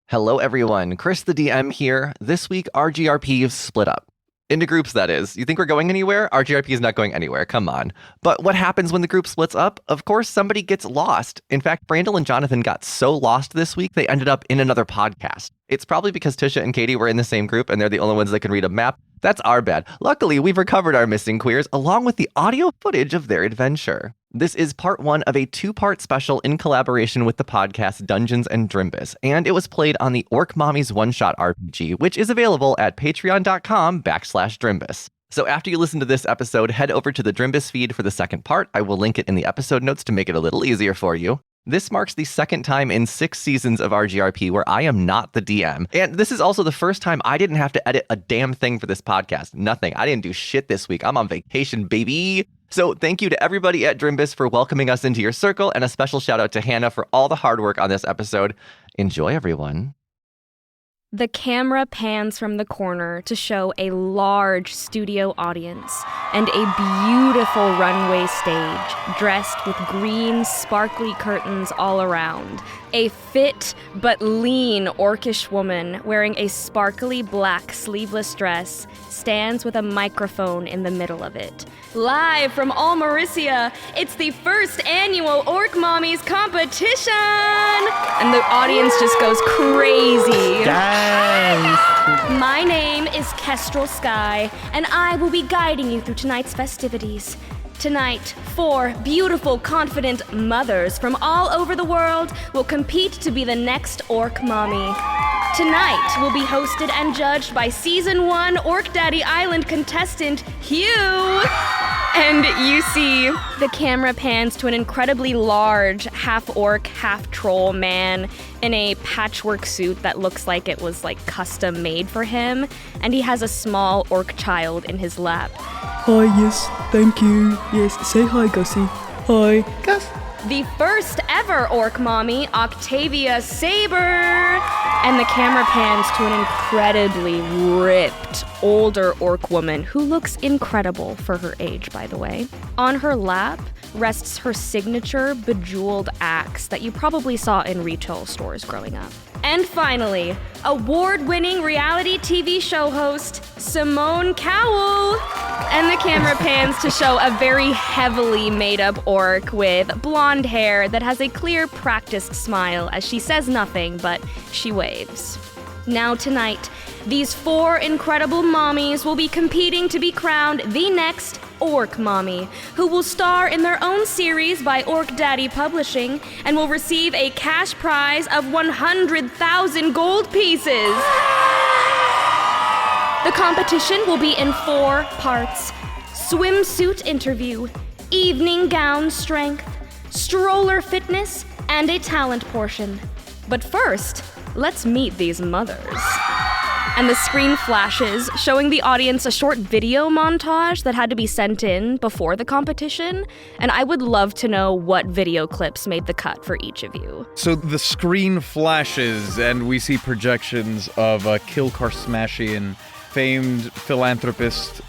Hello everyone, Chris the DM here. This week, RGRP split up. Into groups, that is. You think we're going anywhere? RGRP is not going anywhere, come on. But what happens when the group splits up? Of course, somebody gets lost. In fact, Brandle and Jonathan got so lost this week, they ended up in another podcast. It's probably because Tisha and Katie were in the same group and they're the only ones that can read a map. That's our bad. Luckily, we've recovered our missing queers along with the audio footage of their adventure. This is part one of a two-part special in collaboration with the podcast Dungeons and Drimbus, and it was played on the Orc Mommy's one-shot RPG, which is available at patreon.com/Drimbus. So after you listen to this episode, head over to the Drimbus feed for the second part. I will link it in the episode notes to make it a little easier for you. This marks the second time in 6 seasons of RGRP where I am not the DM. And this is also the first time I didn't have to edit a damn thing for this podcast. Nothing. I didn't do shit this week. I'm on vacation, baby. So thank you to everybody at Drimbus for welcoming us into your circle, and a special shout out to Hannah for all the hard work on this episode. Enjoy, everyone. The camera pans from the corner to show a large studio audience and a beautiful runway stage dressed with green, sparkly curtains all around. A fit but lean orcish woman wearing a sparkly black sleeveless dress stands with a microphone in the middle of it. Live from Olmaricya, it's the first annual Orc Mommy's competition! And the audience just goes crazy. Guys! My name is Kestrel Sky, and I will be guiding you through tonight's festivities. Tonight, 4 beautiful, confident mothers from all over the world will compete to be the next Orc Mommy. Tonight will be hosted and judged by Season 1 Orc Daddy Island contestant, Hugh. And you see, the camera pans to an incredibly large, half-orc, half-troll man in a patchwork suit that looks like it was, custom made for him, and he has a small orc child in his lap. Hi, yes, thank you. Yes, say hi, Gussie. Hi. Gus. The first ever Orc Mommy, Octavia Saber! And the camera pans to an incredibly ripped, older orc woman who looks incredible for her age, by the way. On her lap rests her signature bejeweled axe that you probably saw in retail stores growing up. And finally, award-winning reality TV show host, Simone Cowell. And the camera pans to show a very heavily made-up orc with blonde hair that has a clear, practiced smile as she says nothing, but she waves. Now tonight, these 4 incredible mommies will be competing to be crowned the next Orc Mommy, who will star in their own series by Orc Daddy Publishing and will receive a cash prize of 100,000 gold pieces. The competition will be in 4 parts: swimsuit interview, evening gown strength, stroller fitness, and a talent portion. But first, let's meet these mothers. And the screen flashes, showing the audience a short video montage that had to be sent in before the competition. And I would love to know what video clips made the cut for each of you. So the screen flashes, and we see projections of Karsmashian, famed philanthropist, ?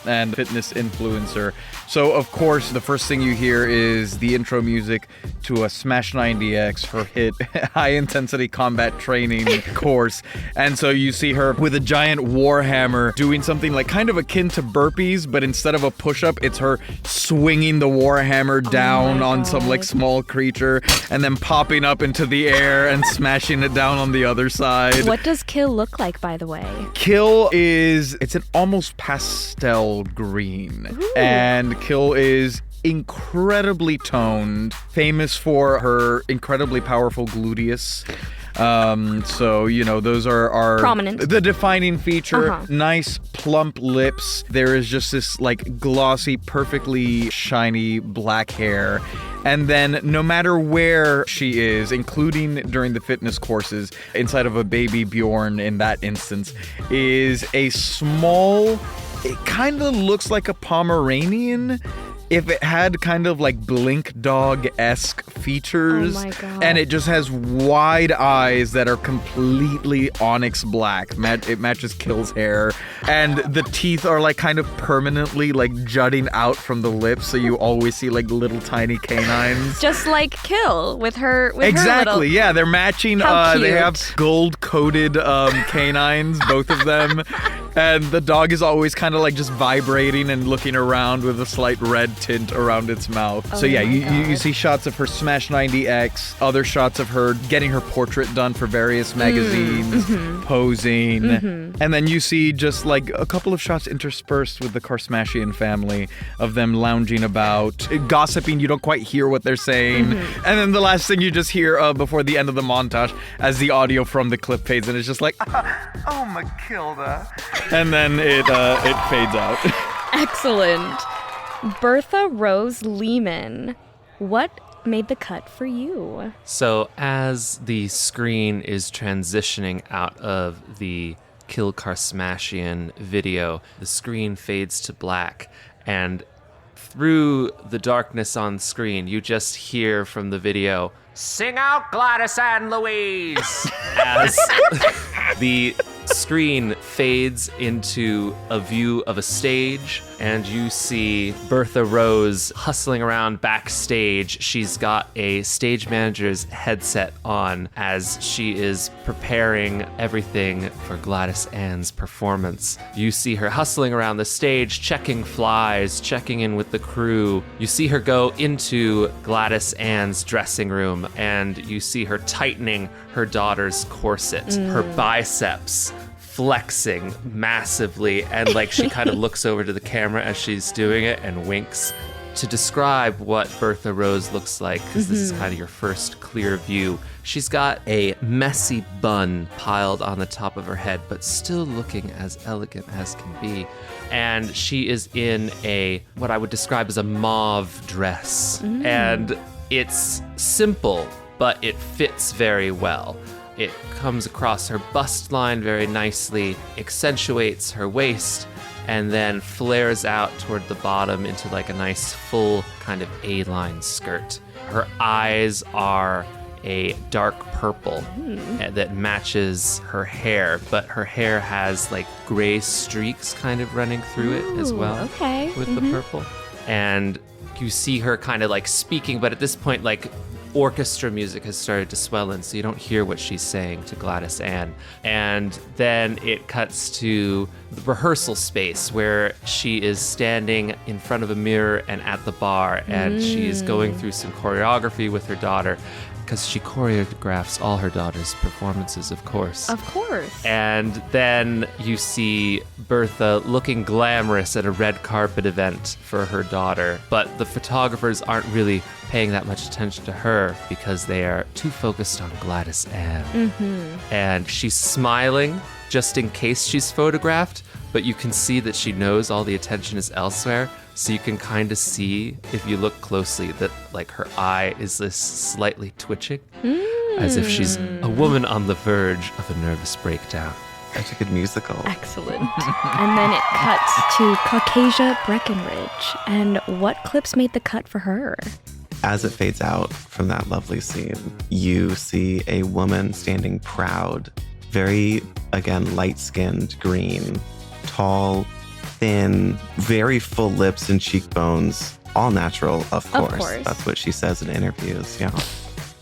And fitness influencer. So, of course, the first thing you hear is the intro music to a Smash 90X, her hit high-intensity combat training course. And so you see her with a giant warhammer doing something kind of akin to burpees, but instead of a push-up, it's her swinging the warhammer down on some small creature and then popping up into the air and smashing it down on the other side. What does Kill look like, by the way? Kill it's an almost pastel green. Ooh. And Kill is incredibly toned, famous for her incredibly powerful gluteus. So, those are prominent. The defining feature. Uh-huh. Nice, plump lips. There is just this, glossy, perfectly shiny black hair. And then no matter where she is, including during the fitness courses, inside of a baby Bjorn in that instance, is a small... It kind of looks like a Pomeranian, if it had kind of like Blink Dog-esque features. Oh my God. And it just has wide eyes that are completely onyx black. It matches Kill's hair. And the teeth are like kind of permanently like jutting out from the lips, so you always see like little tiny canines. Just like Kill with her Exactly, little... yeah, they're matching. How They cute. have gold-coated canines, both of them. And the dog is always kind of like just vibrating and looking around with a slight red tint around its mouth. Oh So yeah, my you God. see shots of her Smash 90X, other shots of her getting her portrait done for various magazines, posing. And then you see just like a couple of shots interspersed with the Karsmashian family of them lounging about, gossiping. You don't quite hear what they're saying. And then the last thing you just hear before the end of the montage as the audio from the clip fades, and it's just like, oh, Matilda. And then it fades out. Excellent. Bertha Rose Leeman, what made the cut for you? So as the screen is transitioning out of the Kill Karsmashian video, the screen fades to black, and through the darkness on screen, you just hear from the video, "Sing out, Gladys and Louise!" as the screen fades into a view of a stage, and you see Bertha Rose hustling around backstage. She's got a stage manager's headset on as she is preparing everything for Gladys Ann's performance. You see her hustling around the stage, checking flies, checking in with the crew. You see her go into Gladys Ann's dressing room, and you see her tightening her daughter's corset, her biceps flexing massively, and like she kind of looks over to the camera as she's doing it and winks. To describe what Bertha Rose looks like, because this is kind of your first clear view, she's got a messy bun piled on the top of her head, but still looking as elegant as can be. And she is in a, what I would describe as a mauve dress. And it's simple, but it fits very well. It comes across her bust line very nicely, accentuates her waist, and then flares out toward the bottom into like a nice full kind of A-line skirt. Her eyes are a dark purple that matches her hair, but her hair has like gray streaks kind of running through it as well. Okay. With the purple. And you see her kind of like speaking, but at this point, like orchestra music has started to swell in, so you don't hear what she's saying to Gladys Ann. And then it cuts to the rehearsal space where she is standing in front of a mirror and at the bar, and she is going through some choreography with her daughter, because she choreographs all her daughter's performances, of course. Of course. And then you see Bertha looking glamorous at a red carpet event for her daughter, but the photographers aren't really paying that much attention to her because they are too focused on Gladys Ann. And she's smiling just in case she's photographed, but you can see that she knows all the attention is elsewhere. So you can kind of see, if you look closely, that like her eye is this slightly twitching, as if she's a woman on the verge of a nervous breakdown. Such a good musical. Excellent. And then it cuts to Caucasia, Breckenridge. And what clips made the cut for her? As it fades out from that lovely scene, you see a woman standing proud, very, again, light-skinned, green, tall, thin, very full lips and cheekbones, all natural, of course. That's what she says in interviews, yeah.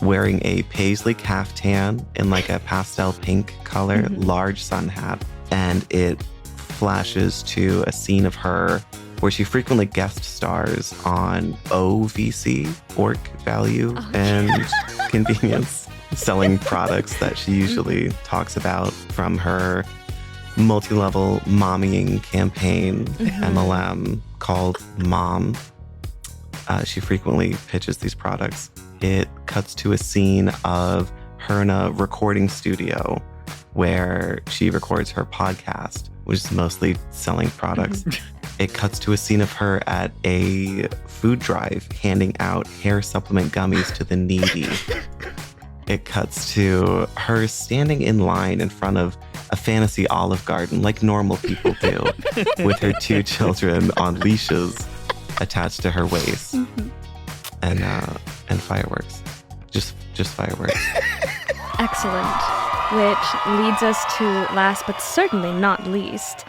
Wearing a paisley caftan in like a pastel pink color, large sun hat, and it flashes to a scene of her where she frequently guest stars on OVC, Orc Value and Convenience, selling products that she usually talks about from her multi-level mommying campaign, MLM, called Mom. She frequently pitches these products. It cuts to a scene of her in a recording studio where she records her podcast, which is mostly selling products. It cuts to a scene of her at a food drive handing out hair supplement gummies to the needy. It cuts to her standing in line in front of a fantasy Olive Garden like normal people do, with her 2 children on leashes. attached to her waist, and fireworks, just fireworks. Excellent. Which leads us to last but certainly not least,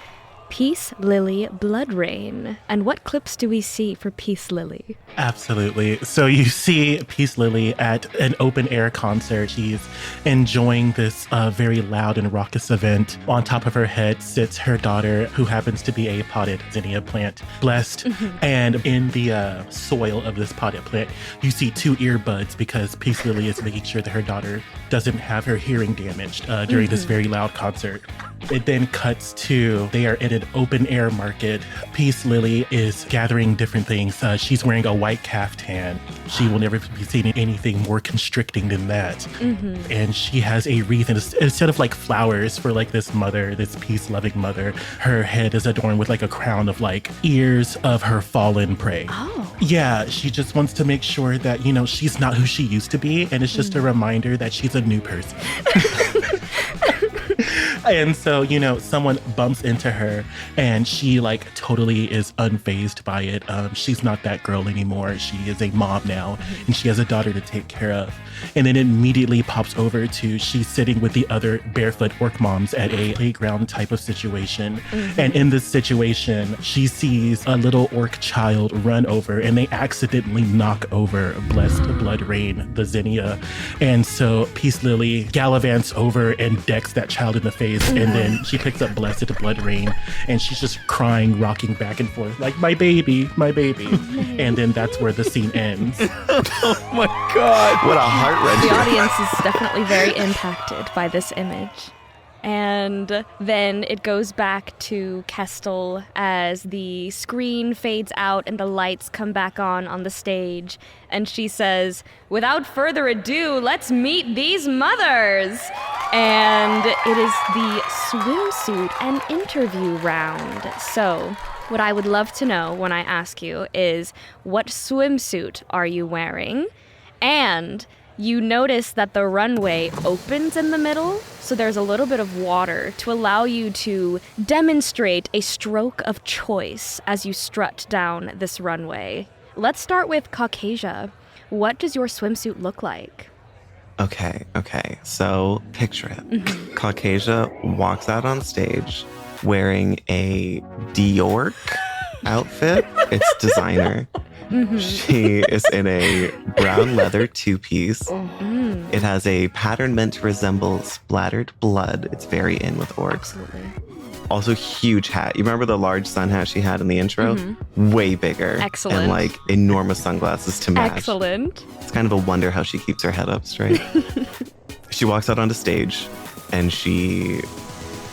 Pisslilly Bloodreign. And what clips do we see for Pisslilly? Absolutely. So you see Pisslilly at an open air concert. She's enjoying this very loud and raucous event. On top of her head sits her daughter, who happens to be a potted zinnia plant, blessed. And in the soil of this potted plant, you see 2 earbuds because Pisslilly is making sure that her daughter doesn't have her hearing damaged during this very loud concert. It then cuts to, they are in an open air market. Pisslilly is gathering different things. She's wearing a white caftan. She will never be seen in anything more constricting than that. And she has a wreath, instead of like flowers for like this mother, this peace-loving mother, her head is adorned with like a crown of like ears of her fallen prey. Oh. Yeah, she just wants to make sure that, you know, she's not who she used to be. And it's just a reminder that she's a new person. And so, you know, someone bumps into her and she like totally is unfazed by it. She's not that girl anymore. She is a mom now and she has a daughter to take care of. And then it immediately pops over to she's sitting with the other barefoot orc moms at a playground type of situation. And in this situation, she sees a little orc child run over and they accidentally knock over Blessed Bloodreign, the zinnia. And so Pisslilly gallivants over and decks that child in the face. And then she picks up Blessed Bloodreign and she's just crying, rocking back and forth like, my baby, my baby. And then that's where the scene ends. Oh my God. What a heart wrencher. The audience is definitely very impacted by this image. And then it goes back to Kestel as the screen fades out and the lights come back on the stage. And she says, without further ado, let's meet these mothers. And it is the swimsuit and interview round. So what I would love to know when I ask you is, what swimsuit are you wearing? And you notice that the runway opens in the middle, so there's a little bit of water to allow you to demonstrate a stroke of choice as you strut down this runway. Let's start with Caucasia. What does your swimsuit look like? Okay. So picture it. Caucasia walks out on stage wearing a Dior outfit. It's designer. She is in a brown leather 2-piece. It has a pattern meant to resemble splattered blood. It's very in with orcs. Absolutely. Also, huge hat. You remember the large sun hat she had in the intro? Way bigger. Excellent. And like enormous sunglasses to match. Excellent. It's kind of a wonder how she keeps her head up straight. She walks out onto stage and she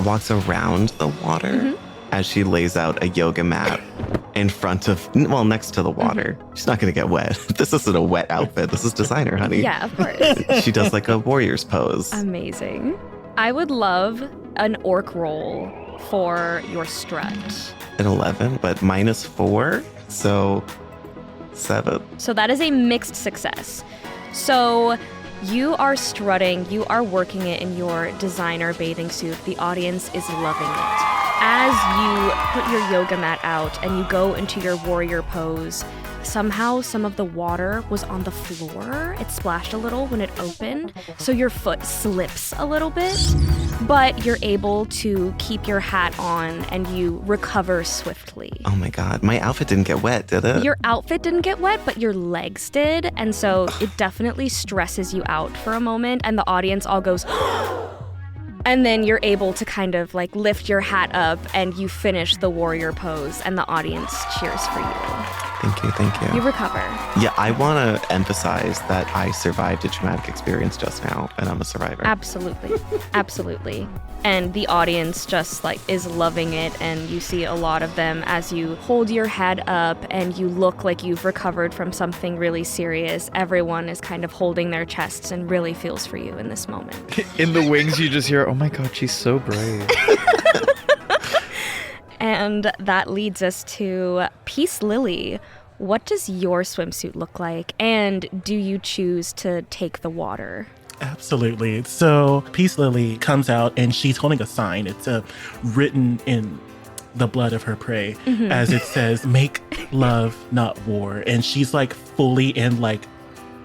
walks around the water as she lays out a yoga mat in front of, well, next to the water. She's not going to get wet. This isn't a wet outfit. This is designer, honey. Yeah, of course. She does like a warrior's pose. Amazing. I would love an orc roll for your strut. An 11, but -4, so 7. So that is a mixed success. So you are strutting, you are working it in your designer bathing suit. The audience is loving it. As you put your yoga mat out and you go into your warrior pose, somehow some of the water was on the floor. It splashed a little when it opened, so your foot slips a little bit, but you're able to keep your hat on and you recover swiftly. Oh my God, my outfit didn't get wet, did it? Your outfit didn't get wet, but your legs did, and so it definitely stresses you out for a moment, and the audience all goes, and then you're able to kind of like lift your hat up and you finish the warrior pose and the audience cheers for you. Thank you. You recover. Yeah, I want to emphasize that I survived a traumatic experience just now, and I'm a survivor. Absolutely. And the audience just like is loving it, and you see a lot of them as you hold your head up and you look like you've recovered from something really serious. Everyone is kind of holding their chests and really feels for you in this moment. In the wings, you just hear, oh my God, she's so brave. And that leads us to Pisslilly. What does your swimsuit look like? And do you choose to take the water? Absolutely. So Pisslilly comes out and she's holding a sign. It's written in the blood of her prey, as it says, make love, not war. And she's like fully in like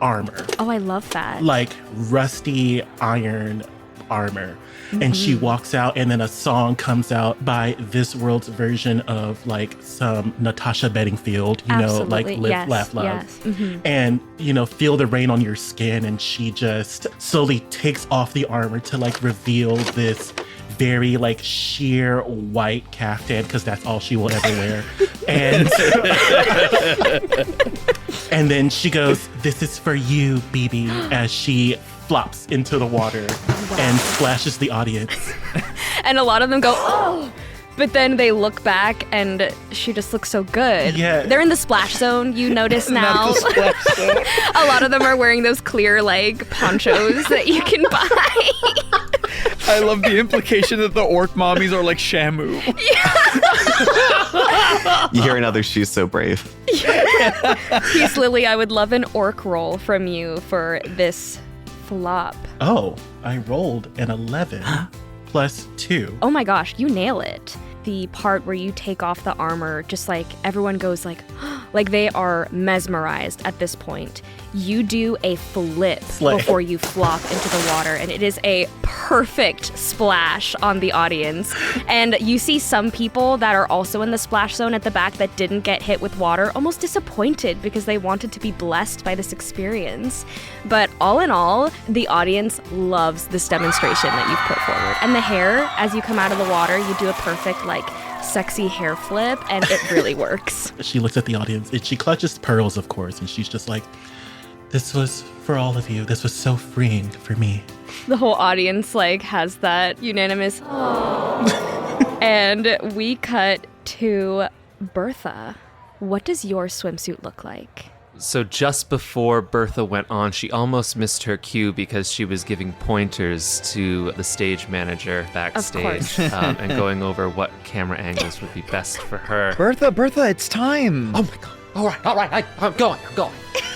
armor, Oh, I love that. like rusty iron armor. And she walks out, and then a song comes out by this world's version of like some Natasha Bedingfield, you know, like Absolutely. Live, Yes, Laugh, Love. yes. Mhm. And, you know, feel the rain on your skin. And she just slowly takes off the armor to like reveal this very like sheer white caftan, because that's all she will ever wear. And and then she goes, "This is for you, BB," as she flops into the water and splashes the audience. And a lot of them go, oh, but then they look back and she just looks so good. Yeah. They're in the splash zone, you notice now. A lot of them are wearing those clear like ponchos that you can buy. I love the implication that the Orc Mommies are like Shamu. You hear another "She's So Brave." Pisslilly, I would love an orc roll from you for this flop. Oh, I rolled an 11 plus 2. Oh my gosh, you nail it. The part where you take off the armor, just like everyone goes like they are mesmerized at this point. You do a flip Slay. before you flop into the water, and it is a perfect splash on the audience. And you see some people that are also in the splash zone at the back that didn't get hit with water, almost disappointed because they wanted to be blessed by this experience. But all in all, the audience loves this demonstration that you've put forward. And the hair, as you come out of the water, you do a perfect like sexy hair flip, and it really works. She looks at the audience and she clutches pearls, of course, and she's just like, "This was for all of you. This was so freeing for me." The whole audience like has that unanimous and we cut to Bertha. What does your swimsuit look like? So just before Bertha went on, she almost missed her cue because she was giving pointers to the stage manager backstage and going over what camera angles would be best for her. Bertha, it's time. Oh my God. All right, I'm going.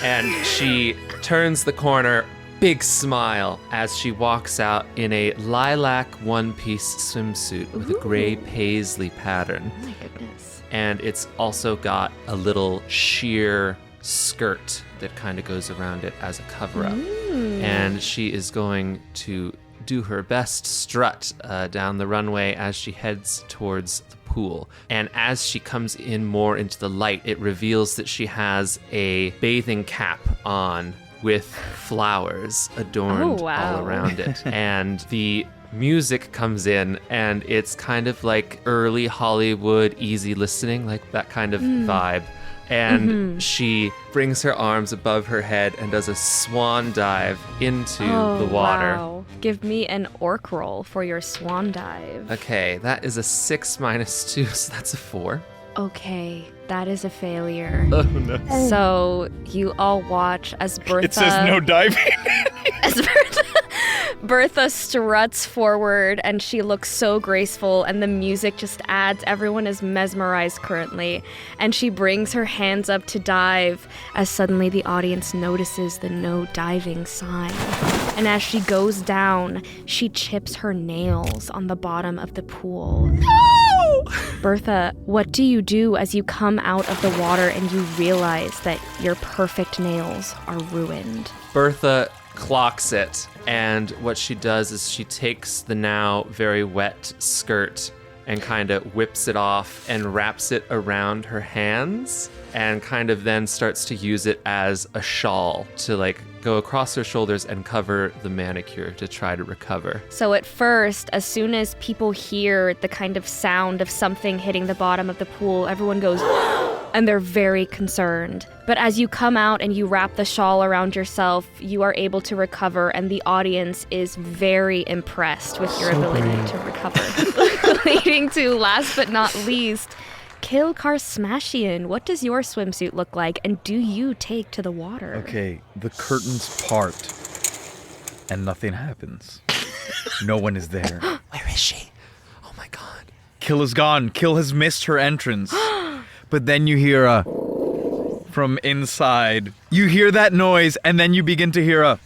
And she turns the corner, big smile, as she walks out in a lilac one-piece swimsuit with a gray paisley pattern. Oh my goodness. And it's also got a little sheer skirt that kind of goes around it as a cover-up. And she is going to do her best strut down the runway as she heads towards the pool. And as she comes in more into the light, it reveals that she has a bathing cap on with flowers adorned all around it. And the music comes in, and it's kind of like early Hollywood easy listening, like that kind of vibe. And she brings her arms above her head and does a swan dive into the water. Wow. Give me an orc roll for your swan dive. Okay, that is a 6 minus 2, so that's a 4. Okay, that is a failure. Oh no. So you all watch as Bertha... It says no diving. As Bertha struts forward, and she looks so graceful, and the music just adds. Everyone is mesmerized currently, and she brings her hands up to dive as suddenly the audience notices the no diving sign. And as she goes down, she chips her nails on the bottom of the pool. No! Bertha, what do you do as you come out of the water and you realize that your perfect nails are ruined? Bertha clocks it, and what she does is she takes the now very wet skirt and kind of whips it off and wraps it around her hands, and kind of then starts to use it as a shawl to like go across her shoulders and cover the manicure to try to recover. So at first, as soon as people hear the kind of sound of something hitting the bottom of the pool, everyone goes, and they're very concerned. But as you come out and you wrap the shawl around yourself, you are able to recover, and the audience is very impressed with your ability to recover. Leading to, last but not least, Karsmashian. What does your swimsuit look like, and do you take to the water? Okay, the curtains part, and nothing happens. No one is there. Where is she? Oh my God. Kill is gone. Kill has missed her entrance. But then you hear a... from inside. You hear that noise, and then you begin to hear a...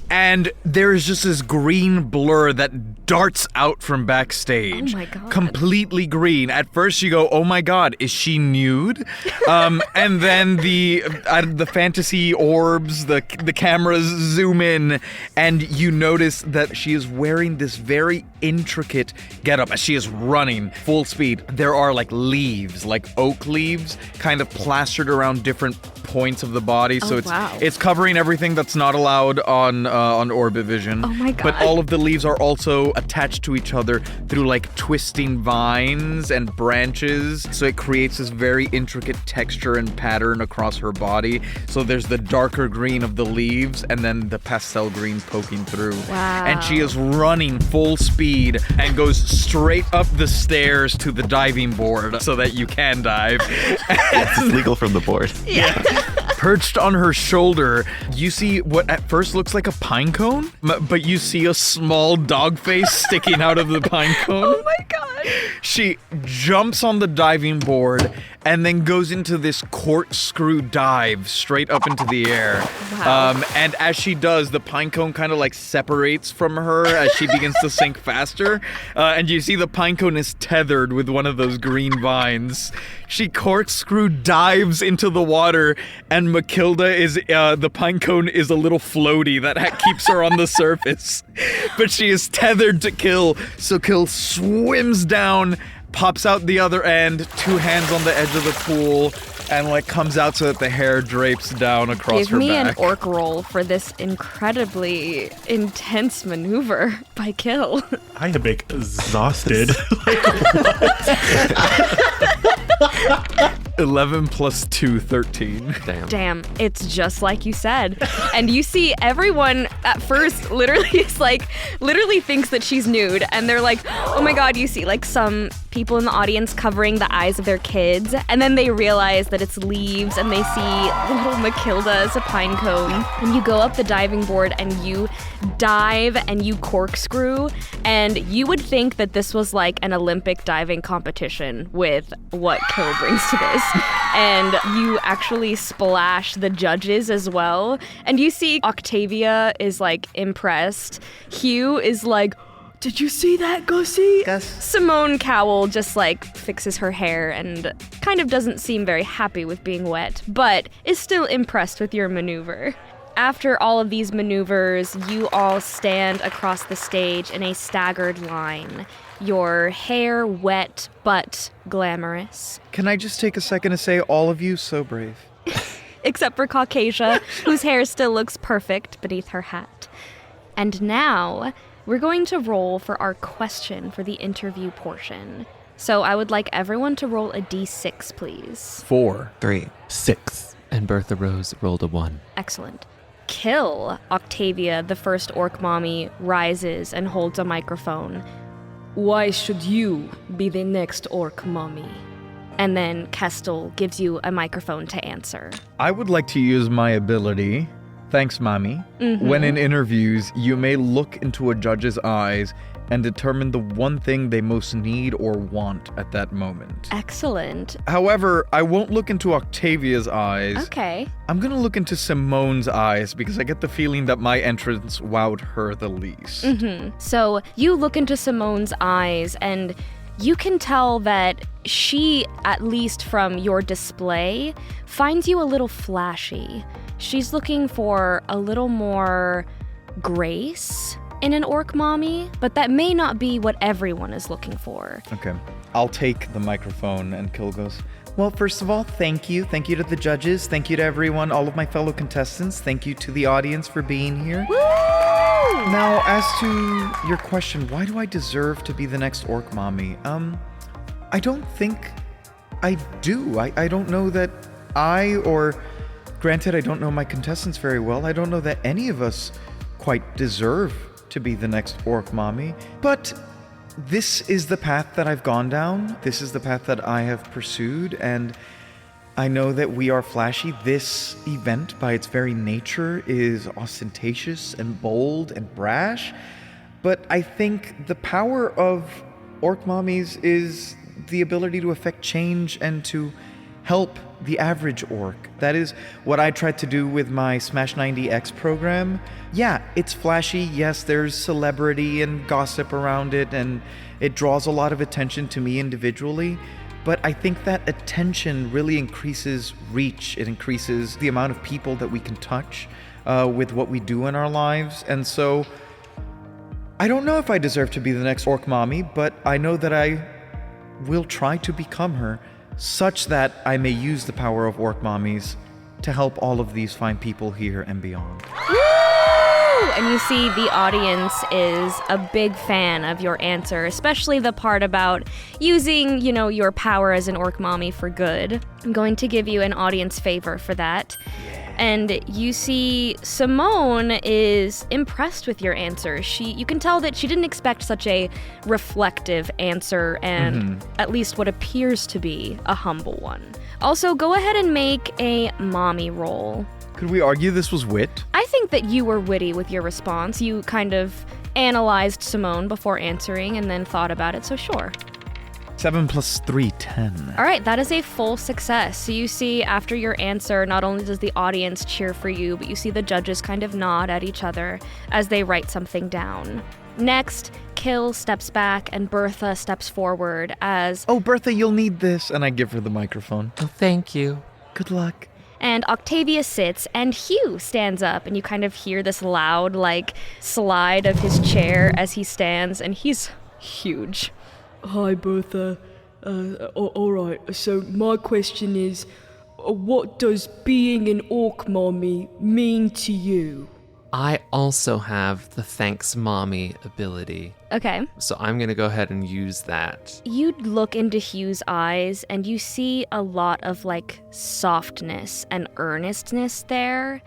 And there is just this green blur that darts out from backstage. Oh my God. Completely green. At first you go, oh my God, is she nude? And then the fantasy orbs, the cameras zoom in, and you notice that she is wearing this very intricate getup as she is running full speed. There are like leaves, like oak leaves, kind of plastered around different points of the body. So it's covering everything that's not allowed on orbit vision. Oh my God. But all of the leaves are also attached to each other through like twisting vines and branches. So it creates this very intricate texture and pattern across her body. So there's the darker green of the leaves and then the pastel green poking through. Wow. And she is running full speed and goes straight up the stairs to the diving board so that you can dive. It's legal from the board. Yeah. Perched on her shoulder, you see what at first looks like a pine cone, but you see a small dog face sticking out of the pine cone. Oh my God. She jumps on the diving board and then goes into this corkscrew dive straight up into the air. Wow. And as she does, the pine cone kind of like separates from her as she begins to sink faster. And you see the pine cone is tethered with one of those green vines. She corkscrew dives into the water, and Matilda is, the pine cone is a little floaty that keeps her on the surface. But she is tethered to Kill, so Kill swims down, pops out the other end, two hands on the edge of the pool, and like comes out so that the hair drapes down across her back. Give me an orc roll for this incredibly intense maneuver by Kill. I am exhausted. 11 plus 2, 13. Damn, it's just like you said. And you see everyone at first literally thinks that she's nude. And they're like, oh my God, you see like some people in the audience covering the eyes of their kids. And then they realize that it's leaves and they see little Matilda as a pine cone. And you go up the diving board and you dive and you corkscrew. And you would think that this was like an Olympic diving competition with what Kill brings to this. And you actually splash the judges as well. And you see Octavia is like impressed. Hugh is like, did you see that, Gussie? Simone Cowell just like fixes her hair and kind of doesn't seem very happy with being wet, but is still impressed with your maneuver. After all of these maneuvers, you all stand across the stage in a staggered line. Your hair wet, but glamorous. Can I just take a second to say all of you so brave? Except for Caucasia, whose hair still looks perfect beneath her hat. And now, we're going to roll for our question for the interview portion. So I would like everyone to roll a d6, please. 4. 3. 6. And Bertha Rose rolled a 1. Excellent. Kill, Octavia, the first Orc Mommy, rises and holds a microphone. Why should you be the next Orc Mommy? And then Kestel gives you a microphone to answer. I would like to use my ability, thanks, Mommy. When in interviews, you may look into a judge's eyes and determine the one thing they most need or want at that moment. Excellent. However, I won't look into Octavia's eyes. Okay. I'm gonna look into Simone's eyes because I get the feeling that my entrance wowed her the least. So you look into Simone's eyes and you can tell that she, at least from your display, finds you a little flashy. She's looking for a little more grace in an Orc Mommy, but that may not be what everyone is looking for. Okay. I'll take the microphone and Kill goes, well, first of all, thank you. Thank you to the judges. Thank you to everyone, all of my fellow contestants. Thank you to the audience for being here. Woo! Now, as to your question, why do I deserve to be the next Orc Mommy? I don't think I do. I don't know that granted, I don't know my contestants very well. I don't know that any of us quite deserve to be the next Orc Mommy. But this is the path that I've gone down. This is the path that I have pursued, and I know that we are flashy. This event, by its very nature, is ostentatious and bold and brash. But I think the power of Orc Mommies is the ability to affect change and to help the average orc. That is what I tried to do with my Smash 90X program. Yeah, it's flashy. Yes, there's celebrity and gossip around it, and it draws a lot of attention to me individually. But I think that attention really increases reach. It increases the amount of people that we can touch with what we do in our lives. And so I don't know if I deserve to be the next Orc Mommy, but I know that I will try to become her, such that I may use the power of Orc Mommies to help all of these fine people here and beyond. Woo! And you see the audience is a big fan of your answer, especially the part about using, your power as an Orc Mommy for good. I'm going to give you an audience favor for that. And you see Simone is impressed with your answer. You can tell that she didn't expect such a reflective answer and at least what appears to be a humble one. Also, go ahead and make a mommy roll. Could we argue this was wit? I think that you were witty with your response. You kind of analyzed Simone before answering and then thought about it, so sure. 7 + 3, 10. All right, that is a full success. So you see after your answer, not only does the audience cheer for you, but you see the judges kind of nod at each other as they write something down. Next, Kill steps back and Bertha steps forward as... Oh, Bertha, you'll need this. And I give her the microphone. Oh, thank you. Good luck. And Octavia sits, and Hugh stands up, and you kind of hear this loud, slide of his chair as he stands, and he's huge. Hi, Bertha. All right, so my question is, what does being an Orc Mommy mean to you? I also have the Thanks Mommy ability. Okay. So I'm going to go ahead and use that. You look into Hugh's eyes, and you see a lot of, softness and earnestness there.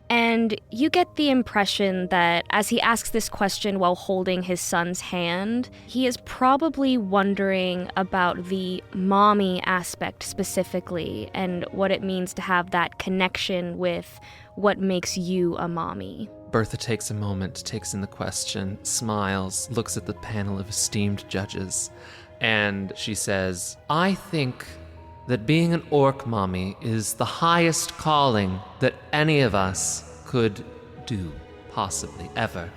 And you get the impression that as he asks this question while holding his son's hand, he is probably wondering about the mommy aspect specifically and what it means to have that connection with what makes you a mommy. Bertha takes a moment, takes in the question, smiles, looks at the panel of esteemed judges, and she says, I think that being an Orc Mommy is the highest calling that any of us could do, possibly, ever.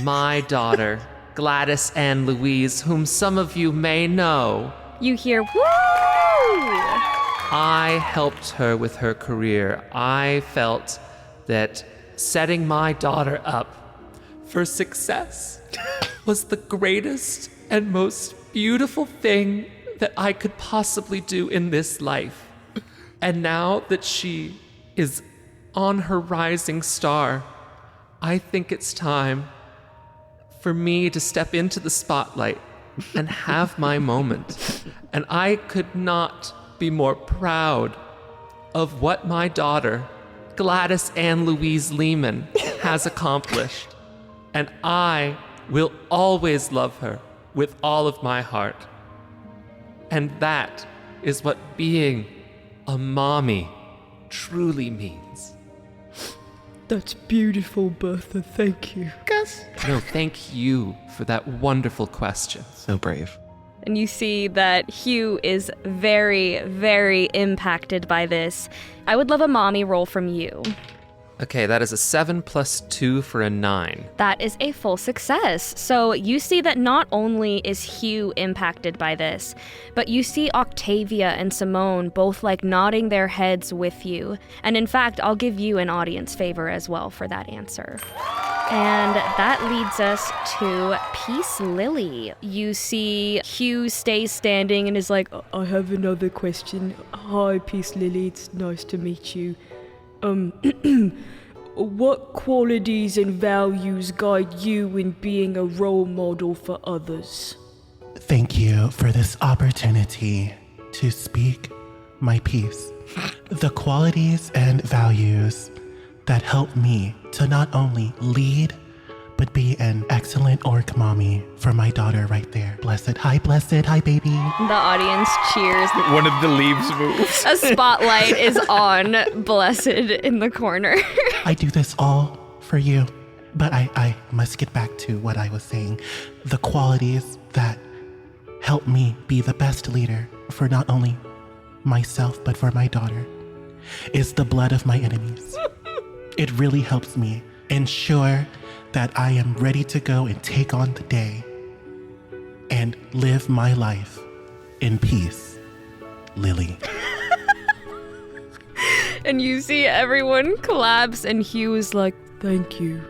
My daughter, Gladys Ann Louise, whom some of you may know. You hear, woo! I helped her with her career. I felt that setting my daughter up for success was the greatest and most beautiful thing that I could possibly do in this life. And now that she is on her rising star, I think it's time for me to step into the spotlight and have my moment. And I could not be more proud of what my daughter, Gladys Ann Louise Leeman, has accomplished. And I will always love her with all of my heart. And that is what being a mommy truly means. That's beautiful, Bertha. Thank you. No, thank you for that wonderful question. So brave. And you see that Hugh is very, very impacted by this. I would love a mommy roll from you. Okay, that is a 7 + 2 for a 9. That is a full success. So you see that not only is Hugh impacted by this, but you see Octavia and Simone both nodding their heads with you. And in fact, I'll give you an audience favor as well for that answer. And that leads us to Pisslilly. You see Hugh stays standing and is like, I have another question. Hi, Pisslilly. It's nice to meet you. What qualities and values guide you in being a role model for others? Thank you for this opportunity to speak my piece. The qualities and values that help me to not only lead, but be an excellent Orc Mommy for my daughter right there. Blessed, hi, baby. The audience cheers. One of the leaves moves. A spotlight is on Blessed in the corner. I do this all for you, but I must get back to what I was saying. The qualities that help me be the best leader for not only myself, but for my daughter, is the blood of my enemies. It really helps me ensure that I am ready to go and take on the day and live my life in peace. Lily. And you see everyone collapse, and Hugh is like, Thank you.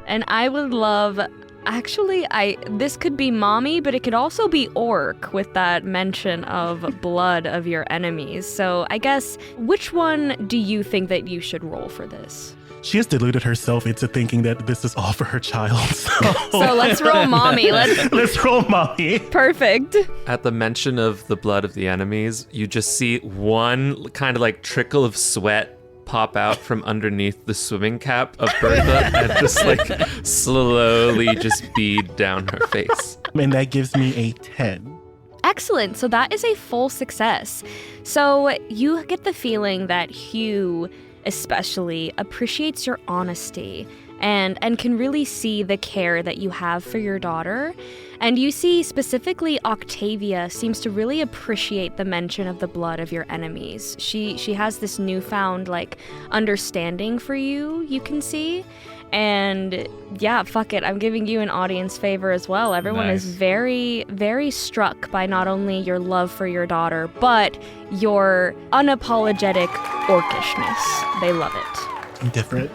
and I would love, actually, this could be Mommy, but it could also be Orc with that mention of blood of your enemies. So I guess, which one do you think that you should roll for this? She has deluded herself into thinking that this is all for her child. So let's roll Mommy. Let's roll Mommy. Perfect. At the mention of the blood of the enemies, you just see one kind of like trickle of sweat pop out from underneath the swimming cap of Bertha and just like slowly just bead down her face. And that gives me a 10. Excellent. So that is a full success. So you get the feeling that Hugh especially appreciates your honesty and can really see the care that you have for your daughter. And you see specifically Octavia seems to really appreciate the mention of the blood of your enemies. She has this newfound like understanding for you can see. And yeah, fuck it, I'm giving you an audience favor as well. Everyone is very, very struck by not only your love for your daughter, but your unapologetic orcishness. They love it. I'm different.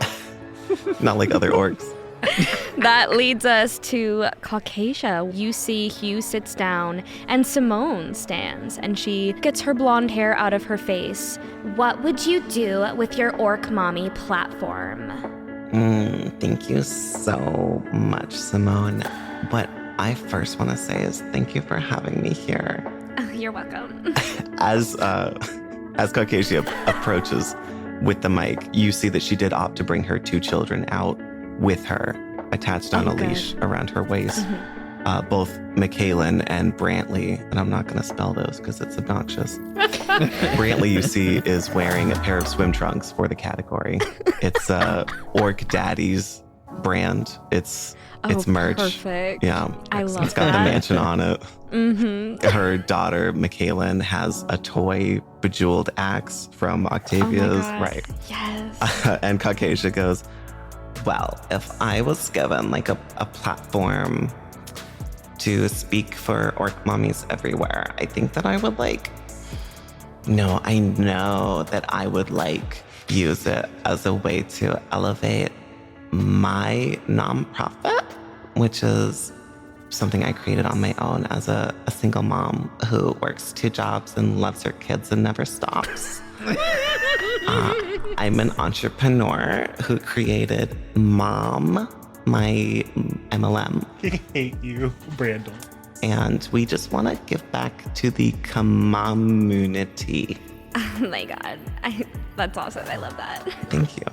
Not like other orcs. That leads us to Caucasia. You see Hugh sits down and Simone stands, and she gets her blonde hair out of her face. What would you do with your Orc Mommy platform? Thank you so much, Simone. What I first want to say is thank you for having me here. Oh, you're welcome. As Caucasia approaches with the mic, you see that she did opt to bring her 2 children out with her, attached on a leash around her waist. Both Michaelin and Brandle, and I'm not going to spell those because it's obnoxious. Brandle, you see, is wearing a pair of swim trunks for the category. It's Orc Daddy's brand. It's merch. Perfect. Yeah, I love it's got that. the mansion on it. Her daughter, Michaelin, has a toy bejeweled axe from Octavia's. God. Right. Yes. And Caucasia goes, well, if I was given like a platform to speak for Orc Mommies everywhere, I think that I would I know that I would use it as a way to elevate my nonprofit, which is something I created on my own as a single mom who works 2 jobs and loves her kids and never stops. I'm an entrepreneur who created Mom, my MLM. I hate you, Brandle. And we just want to give back to the community. Oh my God. That's awesome. I love that. Thank you.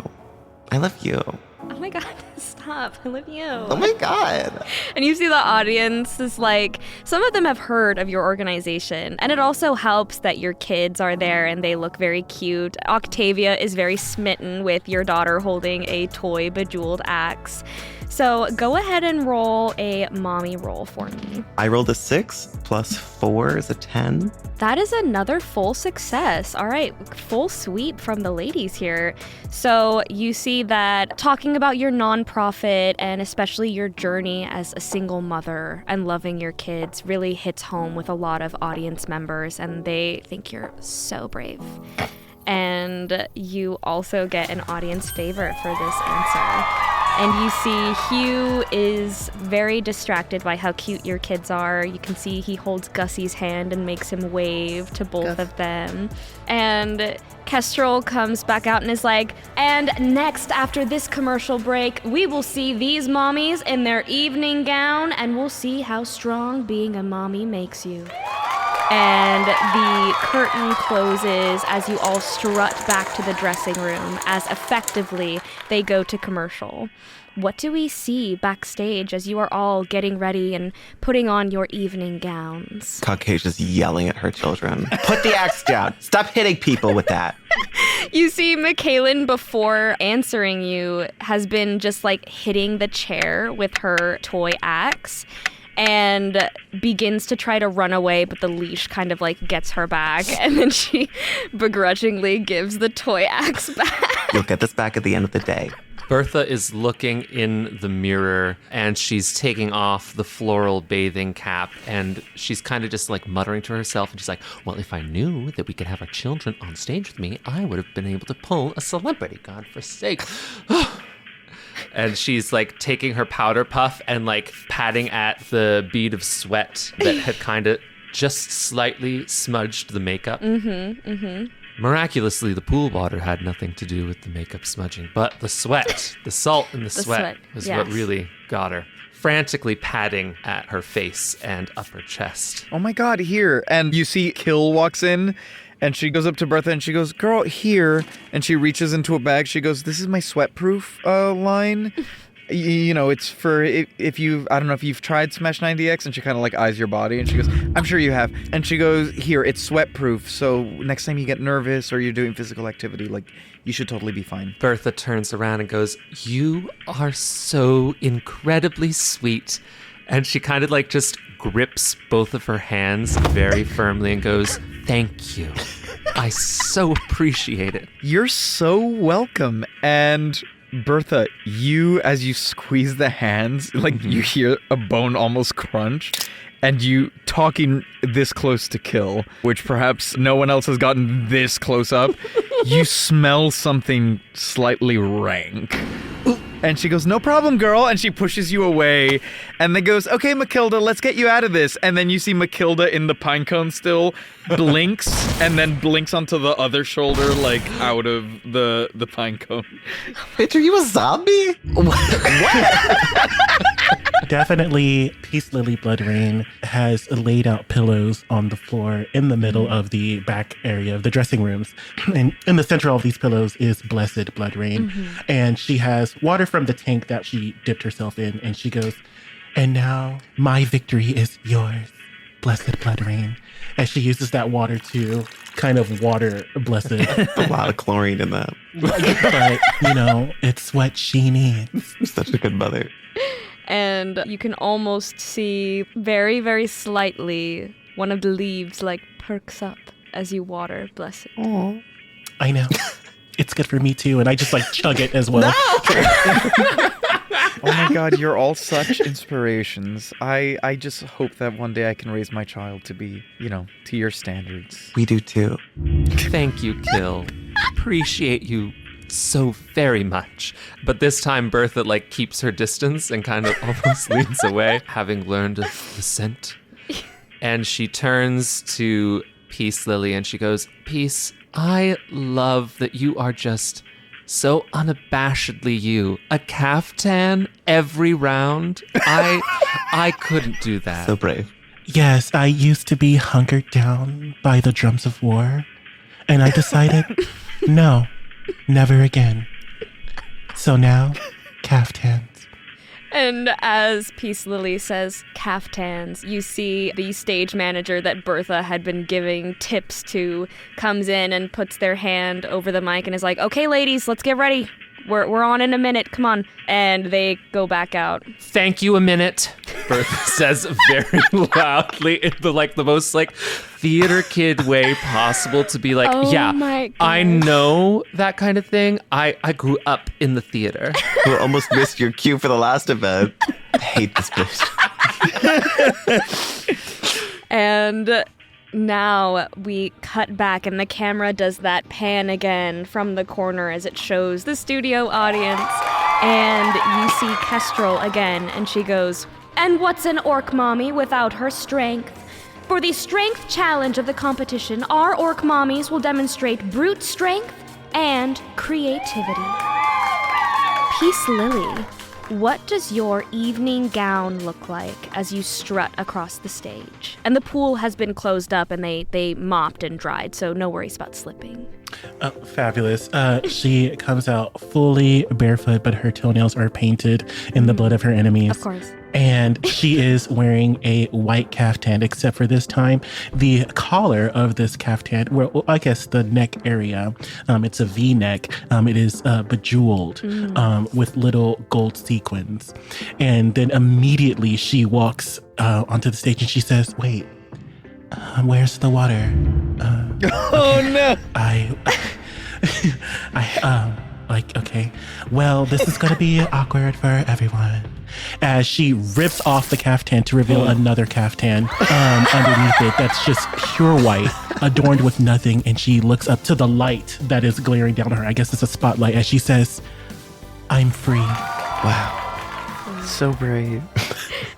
I love you. Oh my God. Stop. I love you. Oh my God. And you see the audience is like, some of them have heard of your organization. And it also helps that your kids are there and they look very cute. Octavia is very smitten with your daughter holding a toy bejeweled axe. So go ahead and roll a mommy roll for me. I rolled a 6 plus 4 is a 10. That is another full success. All right, full sweep from the ladies here. So you see that talking about your nonprofit and especially your journey as a single mother and loving your kids really hits home with a lot of audience members, and they think you're so brave. And you also get an audience favor for this answer. And you see Hugh is very distracted by how cute your kids are. You can see he holds Gussie's hand and makes him wave to both of them. And Kestrel comes back out and is like, and next, after this commercial break, we will see these mommies in their evening gown, and we'll see how strong being a mommy makes you. And the curtain closes as you all strut back to the dressing room as effectively they go to commercial. What do we see backstage as you are all getting ready and putting on your evening gowns? Caucasia's yelling at her children. Put the axe down. Stop hitting people with that. You see Michaelin, before answering you, has been just hitting the chair with her toy axe. and begins to try to run away, but the leash kind of like gets her back, and then she begrudgingly gives the toy axe back. You'll get this back at the end of the day. Bertha is looking in the mirror and she's taking off the floral bathing cap and she's kind of just like muttering to herself and she's like, well, if I knew that we could have our children on stage with me, I would have been able to pull a celebrity, God forsake. And she's like taking her powder puff and like patting at the bead of sweat that had kind of just slightly smudged the makeup. Miraculously, the pool water had nothing to do with the makeup smudging, but the sweat, the salt in the sweat was what really got her. Frantically patting at her face and upper chest. Oh my God, here. And you see Kill walks in and she goes up to Bertha and she goes, girl, here. And she reaches into a bag. She goes, this is my sweatproof line. You know, it's for if you, I don't know if you've tried Smash 90X, and she kind of like eyes your body and she goes, I'm sure you have. And she goes, here, it's sweat proof. So next time you get nervous or you're doing physical activity, like you should totally be fine. Bertha turns around and goes, you are so incredibly sweet. And she kind of like just grips both of her hands very firmly and goes, thank you. I so appreciate it. You're so welcome. And Bertha, you, as you squeeze the hands, like you hear a bone almost crunch, and you talking this close to Kill, which perhaps no one else has gotten this close up, you smell something slightly rank. And she goes, no problem, girl. And she pushes you away and then goes, okay, Matilda, let's get you out of this. And then you see Matilda in the pine cone still blinks and then blinks onto the other shoulder, like out of the pine cone. Bitch, are you a zombie? What? Definitely, Pisslilly Bloodreign has laid out pillows on the floor in the middle of the back area of the dressing rooms. And in the center of these pillows is Blessed Bloodreign. And she has water from the tank that she dipped herself in. And she goes, and now my victory is yours, Blessed Bloodreign. As she uses that water to kind of water Blessed. A lot of chlorine in that. But, you know, it's what she needs. Such a good mother. And you can almost see very, very slightly one of the leaves like perks up as you water Blessed. Aww. I know. It's good for me too. And I just like chug it as well. Oh my God, you're all such inspirations. I just hope that one day I can raise my child to be, you know, to your standards. We do too. Thank you, Kill. Appreciate you so very much. But this time Bertha like keeps her distance and kind of almost leans away, having learned of the scent. And she turns to Pisslilly and she goes, Peace, I love that you are just so unabashedly you. A caftan every round. I couldn't do that. So brave. Yes, I used to be hunkered down by the drums of war. And I decided, no, never again. So now, caftans. And as Pisslilly says caftans, you see the stage manager that Bertha had been giving tips to comes in and puts their hand over the mic and is like, okay, ladies, let's get ready. We're on in a minute. Come on. And they go back out. Thank you a minute, Bertha says very loudly in the like the most like theater kid way possible to be like, Oh yeah, my gosh. I know that kind of thing. I grew up in the theater. You almost missed your cue for the last event. I hate this bitch. And now we cut back and the camera does that pan again from the corner as it shows the studio audience. And you see Kestrel again and she goes, and what's an Orc Mommy without her strength? For the strength challenge of the competition, our Orc Mommies will demonstrate brute strength and creativity. Pisslilly, what does your evening gown look like as you strut across the stage? And the pool has been closed up and they mopped and dried, so no worries about slipping. Oh, fabulous. She comes out fully barefoot, but her toenails are painted in the blood of her enemies. Of course. And she is wearing a white caftan, except for this time, the collar of this caftan, well, I guess the neck area, it's a V-neck. It is bejeweled with little gold sequins. And then immediately she walks onto the stage and she says, wait, where's the water? Oh, no. Okay. Well, this is going to be awkward for everyone. As she rips off the caftan to reveal another caftan underneath it that's just pure white, adorned with nothing. And she looks up to the light that is glaring down on her. I guess it's a spotlight. As she says, I'm free. Wow. So brave.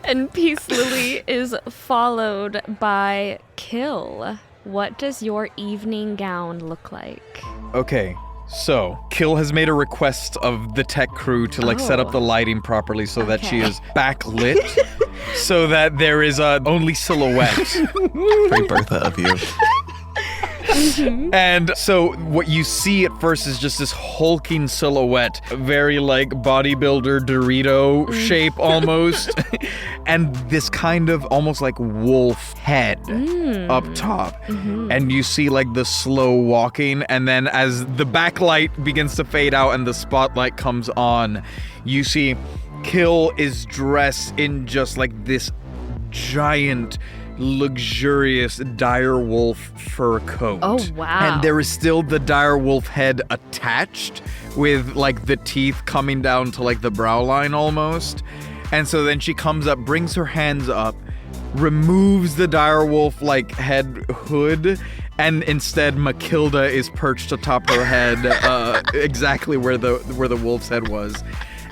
And Pisslilly is followed by Kill. What does your evening gown look like? Okay, so Kill has made a request of the tech crew to set up the lighting properly so that she is backlit, so that there is only silhouette. Very Bertha of you. And so what you see at first is just this hulking silhouette, very like bodybuilder Dorito shape almost, and this kind of almost like wolf head up top. And you see like the slow walking, and then as the backlight begins to fade out and the spotlight comes on, you see Kill is dressed in just like this giant luxurious dire wolf fur coat. Oh, wow. And there is still the dire wolf head attached with like the teeth coming down to like the brow line almost. And so then she comes up, brings her hands up, removes the dire wolf like head hood, and instead Matilda is perched atop her head exactly where the wolf's head was.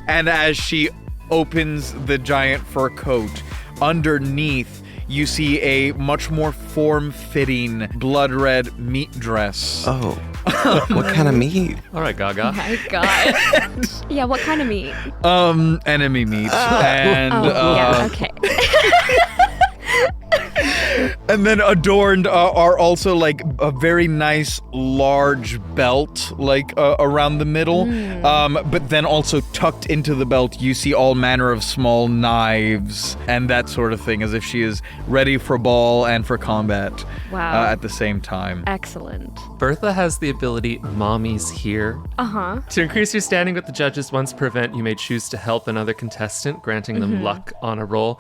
And as she opens the giant fur coat, underneath you see a much more form-fitting blood red meat dress. Oh, what kind of meat? All right, Gaga. Oh my God. Yeah, what kind of meat? Enemy meat. And yeah, okay. and then adorned are also like a very nice large belt like around the middle. But then also tucked into the belt you see all manner of small knives and that sort of thing, as if she is ready for ball and for combat. Wow. At the same time. Excellent. Bertha has the ability Mommy's Here. Uh-huh. To increase your standing with the judges once per event, you may choose to help another contestant, granting them luck on a roll.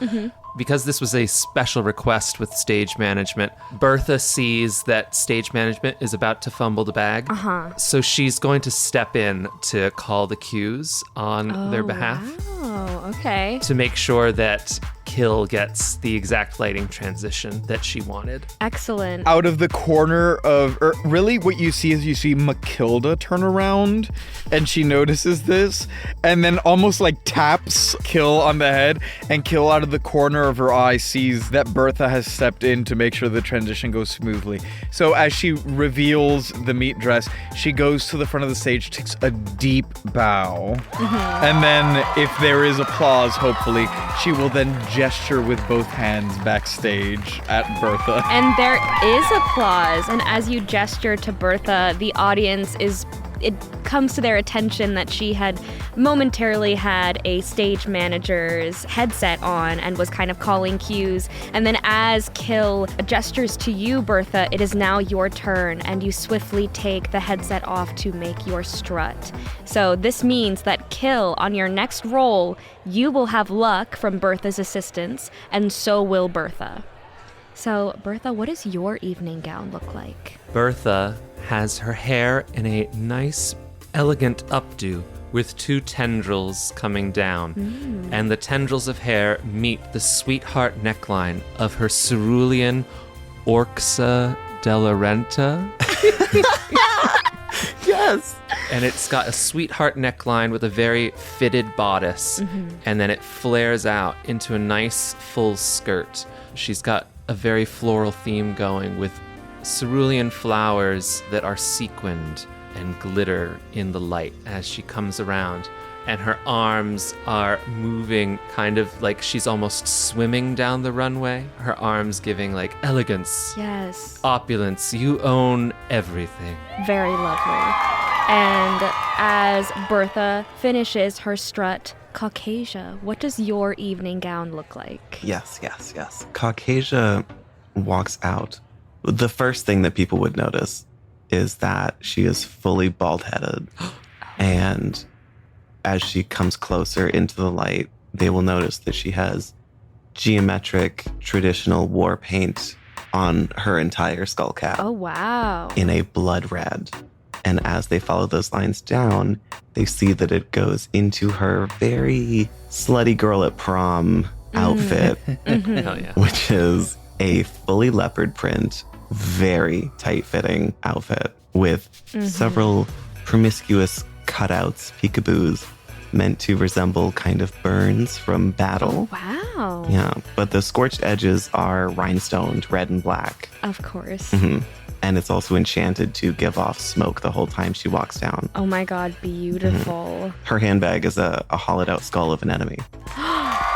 Because this was a special request with stage management, Bertha sees that stage management is about to fumble the bag. So she's going to step in to call the cues on their behalf. Oh, okay. To make sure that Kill gets the exact lighting transition that she wanted. Excellent. Out of the corner of, really what you see is you see Matilda turn around and she notices this and then almost like taps Kill on the head, and Kill out of the corner of her eye sees that Bertha has stepped in to make sure the transition goes smoothly. So as she reveals the meat dress, she goes to the front of the stage, takes a deep bow, and then if there is applause, hopefully, she will then gesture with both hands backstage at Bertha. And there is applause. And as you gesture to Bertha, the audience it comes to their attention that she had momentarily had a stage manager's headset on and was kind of calling cues. And then as Kill gestures to you, Bertha, it is now your turn, and you swiftly take the headset off to make your strut. So this means that Kill, on your next roll, you will have luck from Bertha's assistance, and so will Bertha. So, Bertha, what does your evening gown look like? Bertha has her hair in a nice, elegant updo with two tendrils coming down. And the tendrils of hair meet the sweetheart neckline of her cerulean Orcsa della Renta. Yes. And it's got a sweetheart neckline with a very fitted bodice. And then it flares out into a nice full skirt. She's got a very floral theme going with cerulean flowers that are sequined and glitter in the light as she comes around. and her arms are moving kind of like she's almost swimming down the runway. Her arms giving like elegance, Yes. opulence. You own everything. Very lovely. And as Bertha finishes her strut, Caucasia, what does your evening gown look like? Yes. Caucasia walks out. The first thing that people would notice is that she is fully bald-headed. And as she comes closer into the light, they will notice that she has geometric, traditional war paint on her entire skull cap Oh, wow. in a blood red. And as they follow those lines down, they see that it goes into her very slutty girl at prom outfit, Hell yeah. which is a fully leopard print, very tight-fitting outfit with several promiscuous cutouts, peekaboos, meant to resemble kind of burns from battle. Wow. Yeah, but the scorched edges are rhinestoned red and black. Of course. And it's also enchanted to give off smoke the whole time she walks down. Oh my god, beautiful. Her handbag is a hollowed out skull of an enemy.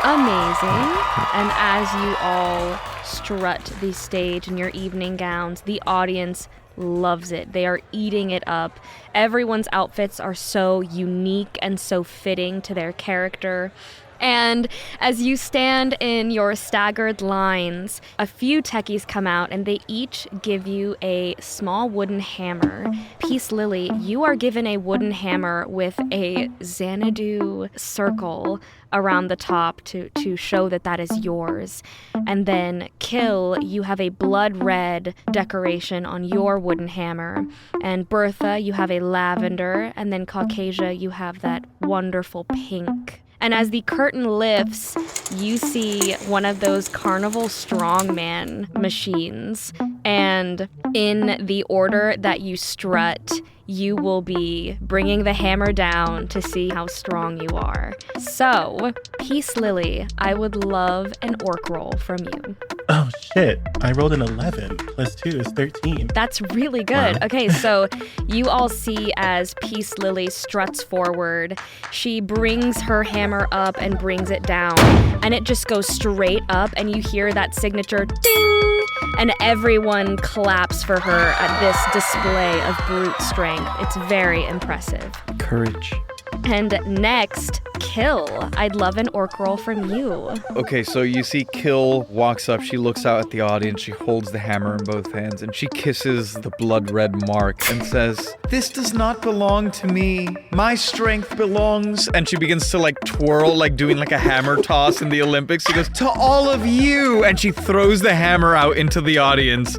Amazing. And as you all strut the stage in your evening gowns, the audience loves it. They are eating it up. Everyone's outfits are so unique and so fitting to their character. And as you stand in your staggered lines, a few techies come out and they each give you a small wooden hammer. Pisslilly, you are given a wooden hammer with a Xanadu circle around the top to show that that is yours. And then Kill, you have a blood red decoration on your wooden hammer. And Bertha, you have a lavender. And then Caucasia, you have that wonderful pink. And as the curtain lifts, you see one of those carnival strongman machines. And in the order that you strut, you will be bringing the hammer down to see how strong you are. So, Pisslilly, I would love an orc roll from you. Oh, shit. I rolled an 11. Plus 2 is 13. That's really good. Okay, so you all see as Pisslilly struts forward, she brings her hammer up and brings it down, and it just goes straight up, and you hear that signature ding, and everyone claps for her at this display of brute strength. It's very impressive. Courage. And next, Kill. I'd love an orc roll from you. Okay, so you see Kill walks up, she looks out at the audience, she holds the hammer in both hands, and she kisses the blood red mark and says, "This does not belong to me. My strength belongs." And she begins to like twirl, like doing like a hammer toss in the Olympics. She goes, "To all of you." And she throws the hammer out into the audience.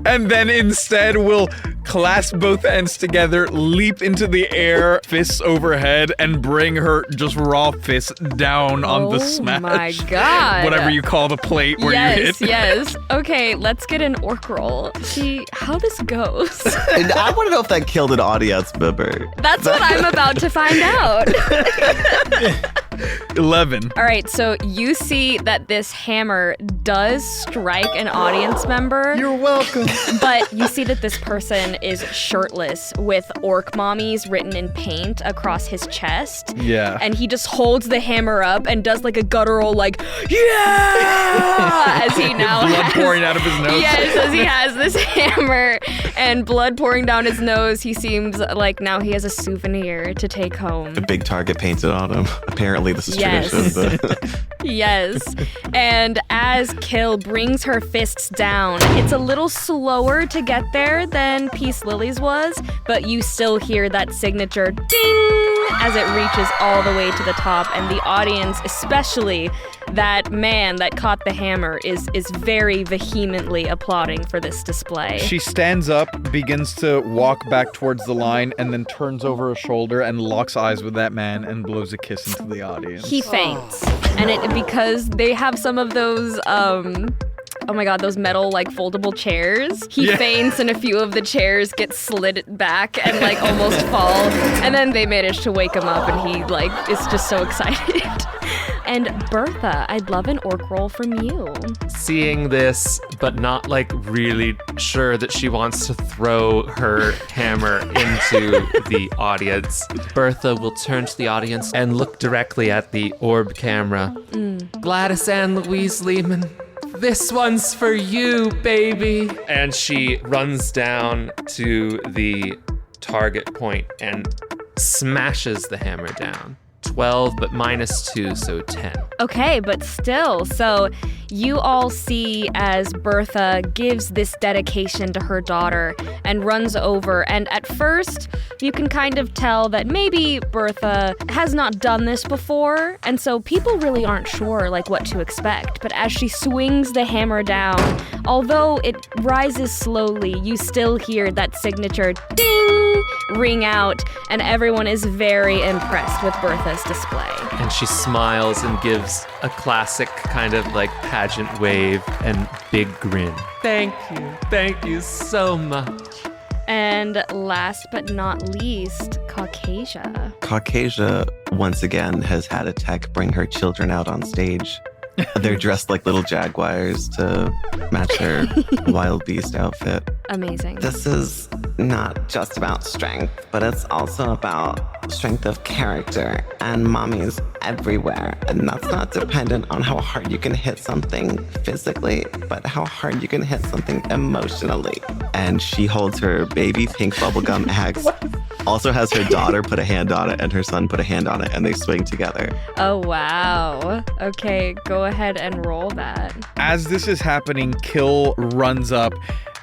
And then instead will clasp both ends together, leap into the air, fists overhead, and bring her just raw fist down on the smash. Oh my god. Whatever you call the plate where you hit. Yes. Okay, let's get an orc roll. See how this goes. And I want to know if that killed an audience member. That's what I'm about to find out. 11. All right, so you see that this hammer does strike an audience member. You're welcome. But you see that this person is shirtless with Orc Mommies written in paint across his chest. Yeah. And he just holds the hammer up and does like a guttural like, yeah! As he now Blood has, pouring out of his nose. Yes, as he has this hammer and blood pouring down his nose, he seems like now he has a souvenir to take home. A big target painted on him. Apparently this is Yes. tradition. But Yes. And as Kill brings her fists down, it's a little slower to get there than Pisslilly's was, but you still hear that signature ding as it reaches all the way to the top, and the audience, especially that man that caught the hammer, is very vehemently applauding for this display. She stands up, begins to walk back towards the line, and then turns over her shoulder and locks eyes with that man and blows a kiss into the audience. He faints. And because they have some of those, oh my god, those metal, like, foldable chairs. He faints and a few of the chairs get slid back and, like, almost fall. And then they manage to wake him up and he, like, is just so excited. And Bertha, I'd love an orc roll from you. Seeing this, but not like really sure that she wants to throw her hammer into the audience. Bertha will turn to the audience and look directly at the orb camera. Gladys Ann Louise Leeman, this one's for you, baby. And she runs down to the target point and smashes the hammer down. 12, but -2, so 10. Okay, but still, so you all see as Bertha gives this dedication to her daughter and runs over, and at first you can kind of tell that maybe Bertha has not done this before, and so people really aren't sure like what to expect. But as she swings the hammer down, although it rises slowly, you still hear that signature ding ring out, and everyone is very impressed with Bertha's display. And she smiles and gives a classic kind of like pageant wave and big grin. Thank you so much. And last but not least, Caucasia. Caucasia, once again, has had a tech bring her children out on stage. They're dressed like little jaguars to match their wild beast outfit. Amazing. This is not just about strength, but it's also about strength of character, and mommy's everywhere. And that's not dependent on how hard you can hit something physically, but how hard you can hit something emotionally. And she holds her baby pink bubblegum axe, also has her daughter put a hand on it and her son put a hand on it, and they swing together. Oh, wow. Okay, go ahead and roll that. As this is happening, Kill runs up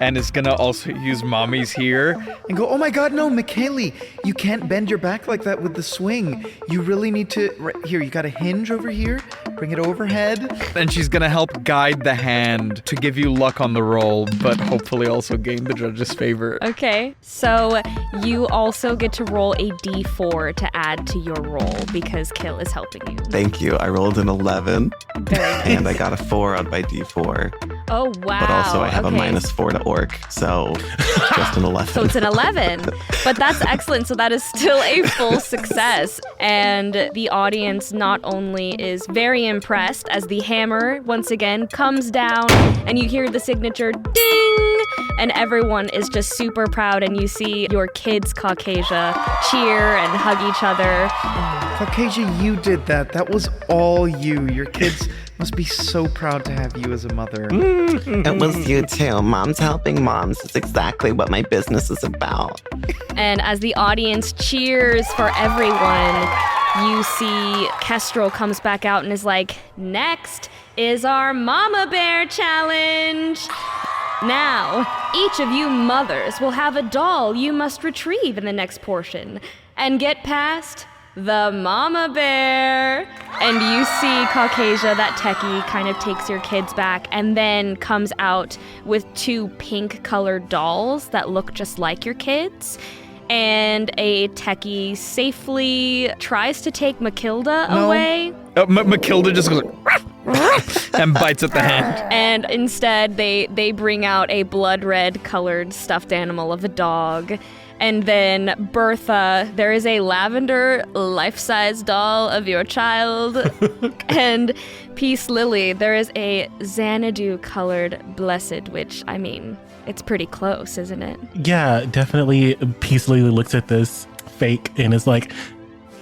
and is gonna also use Mommy's here and go, oh my god, no, McKaylee, you can't bend your back like that with the swing. You really need to, here, you got a hinge over here, bring it overhead. And she's gonna help guide the hand to give you luck on the roll, but hopefully also gain the judge's favor. Okay, so you also get to roll a d4 to add to your roll because Kill is helping you. Thank you. I rolled an 11, and I got a 4 on my D4. Oh, wow. But also I have okay. a -4 to Orc, so just an 11. So it's an 11. But that's excellent. So that is still a full success. And the audience not only is very impressed as the hammer once again comes down and you hear the signature ding, and everyone is just super proud, and you see your kids, Caucasia, cheer and hug each other. Caucasia, you did that. That was all you. Your kids must be so proud to have you as a mother. It was you too. Moms helping moms is exactly what my business is about. And as the audience cheers for everyone, you see Kestrel comes back out and is like, next is our Mama Bear Challenge. Now, each of you mothers will have a doll you must retrieve in the next portion and get past the Mama Bear. And you see Caucasia, that techie, kind of takes your kids back and then comes out with 2 pink-colored dolls that look just like your kids. And a techie safely tries to take Matilda away. Matilda just goes and bites at the hand. And instead, they bring out a blood red colored stuffed animal of a dog. And then Bertha, there is a lavender life-size doll of your child. And Pisslilly, there is a Xanadu-colored blessed, which, I mean, it's pretty close, isn't it? Yeah, definitely. Pisslilly looks at this fake and is like,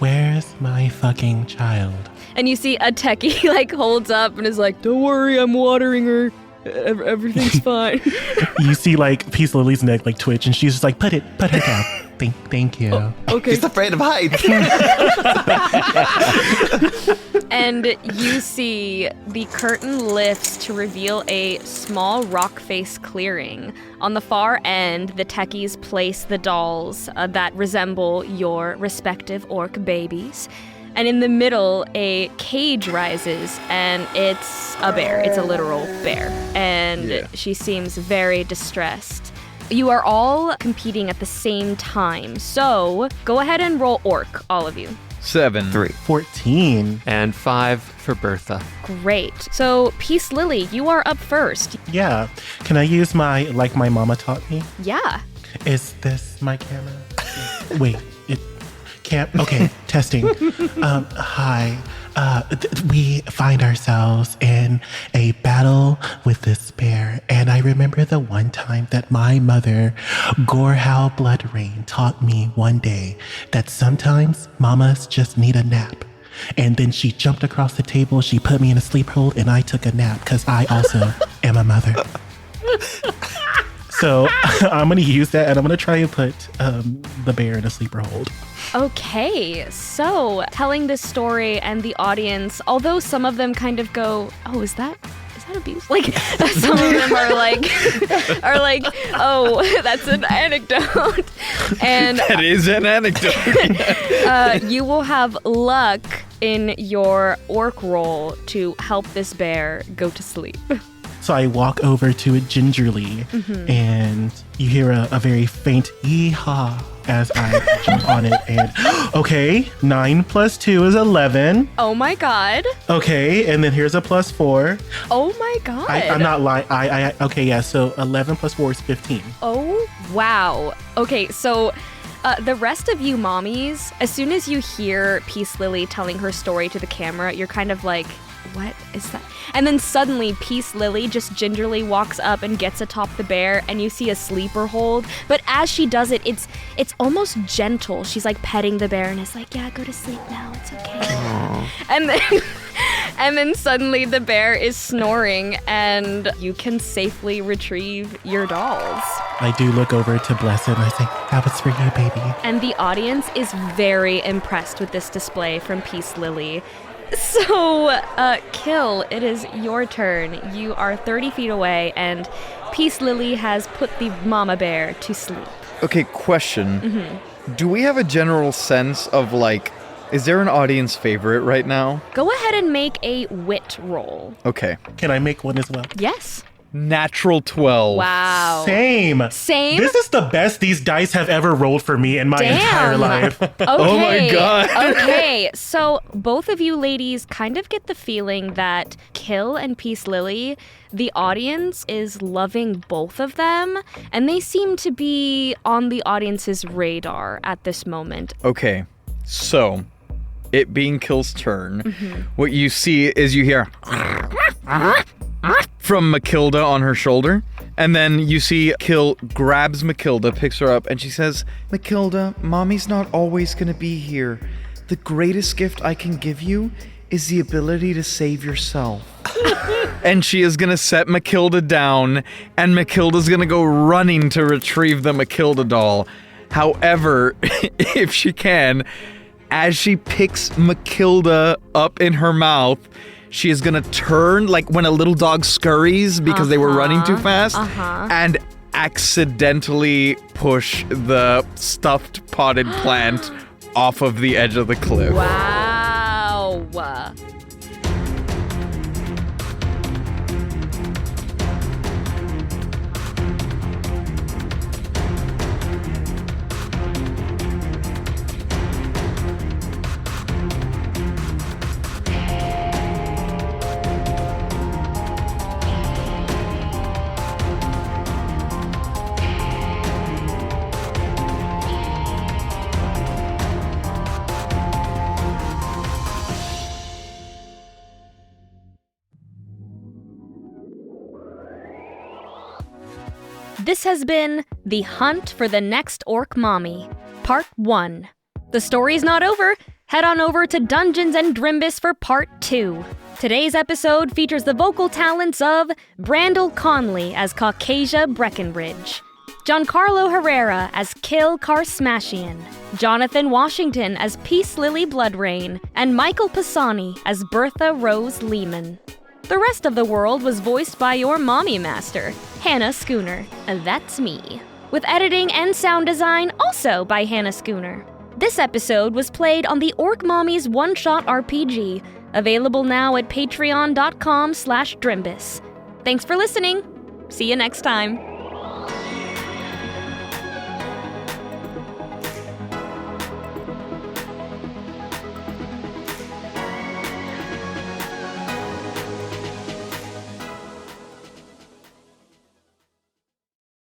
where's my fucking child? And you see a techie like holds up and is like, don't worry, I'm watering her. Everything's fine. You see like Pisslilly's neck like twitch, and she's just like, put her down. Thank you. Oh, okay. He's afraid of heights. And you see the curtain lifts to reveal a small rock face clearing. On the far end, the techies place the dolls that resemble your respective orc babies. And in the middle, a cage rises, and it's a bear. It's a literal bear. And she seems very distressed. You are all competing at the same time. So go ahead and roll orc, all of you. 7. 3. 14. And 5 for Bertha. Great. So Pisslilly, you are up first. Yeah. Can I use my, like my mama taught me? Yeah. Is this my camera? Wait, it can't. Okay, testing. Hi, we find ourselves in a battle with this bear. And I remember the one time that my mother, Gorhal Bloodreign, taught me one day that sometimes mamas just need a nap. And then she jumped across the table, she put me in a sleep hold, and I took a nap because I also am a mother. So I'm going to use that, and I'm going to try and put the bear in a sleeper hold. Okay, so telling this story and the audience, although some of them kind of go, oh, is that abuse? Like, some of them are like, oh, that's an anecdote. And That is an anecdote. you will have luck in your orc roll to help this bear go to sleep. So I walk over to it gingerly, and you hear a very faint yee-haw as I jump on it. And okay, 9 + 2 is 11. Oh my god. Okay, and then here's a +4. Oh my god. I'm not lying. Okay, yeah. So 11 + 4 is 15. Oh wow. Okay, so the rest of you mommies, as soon as you hear Pisslilly telling her story to the camera, you're kind of like, what is that? And then suddenly Pisslilly just gingerly walks up and gets atop the bear, and you see a sleeper hold. But as she does it, it's almost gentle. She's like petting the bear and is like, yeah, go to sleep now. It's okay. Aww. And then suddenly the bear is snoring, and you can safely retrieve your dolls. I do look over to Bless it, and I say, that was for you, baby. And the audience is very impressed with this display from Pisslilly. So, Kill, it is your turn. You are 30 feet away, and Pisslilly has put the mama bear to sleep. Okay, question. Do we have a general sense of, like, is there an audience favorite right now? Go ahead and make a wit roll. Okay. Can I make one as well? Yes. Natural 12. Wow. Same. This is the best these dice have ever rolled for me in my entire life. Okay. Oh my god. Okay, so both of you ladies kind of get the feeling that Kill and Pisslilly, the audience is loving both of them, and they seem to be on the audience's radar at this moment. Okay, so it being Kill's turn, what you see is you hear from Matilda on her shoulder, and then you see Kill grabs Matilda, picks her up, and she says, Matilda, Mommy's not always gonna be here. The greatest gift I can give you is the ability to save yourself. And she is gonna set Matilda down, and Matilda's gonna go running to retrieve the Matilda doll. However, if she can, as she picks Matilda up in her mouth, she is gonna turn like when a little dog scurries because they were running too fast, and accidentally push the stuffed potted plant off of the edge of the cliff. Wow. This has been The Hunt for the Next Orc Mommy, Part 1. The story's not over. Head on over to Dungeons and Drimbus for Part 2. Today's episode features the vocal talents of Brandle Conley as Caucasia Breckenridge, Giancarlo Herrera as Kill Karsmashian, Jonathan Washington as Pisslilly Bloodreign, and Michael Pisani as Bertha Rose Leeman. The rest of the world was voiced by your mommy master, Hannah Schooner, and that's me. With editing and sound design also by Hannah Schooner. This episode was played on the Orc Mommy's one-shot RPG, available now at patreon.com/Drimbus. Thanks for listening. See you next time.